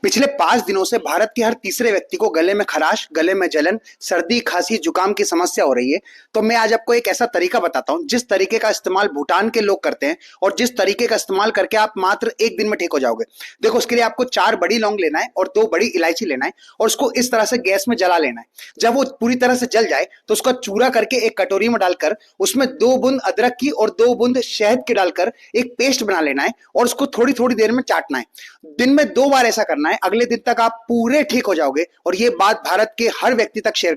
पिछले 5 दिनों से भारत के हर तीसरे व्यक्ति को गले में खराश, गले में जलन, सर्दी, खांसी, जुकाम की समस्या हो रही है। तो मैं आज आपको एक ऐसा तरीका बताता हूं जिस तरीके का इस्तेमाल भूटान के लोग करते हैं और जिस तरीके का इस्तेमाल करके आप मात्र 1 दिन में ठीक हो जाओगे। देखो, उसके लिए आपको 4 बड़ी लौंग लेना है और 2 बड़ी इलायची लेना है और उसको इस तरह से गैस में जला लेना है। जब वो पूरी तरह से जल जाए तो उसका चूरा करके एक कटोरी में डालकर उसमें 2 बूंद अदरक की और 2 बूंद शहद की डालकर एक पेस्ट बना लेना है और उसको थोड़ी थोड़ी देर में चाटना है। दिन में 2 बार ऐसा करना है। अगले दिन तक आप पूरे ठीक हो जाओगे और ये बात भारत के हर व्यक्ति तक शेयर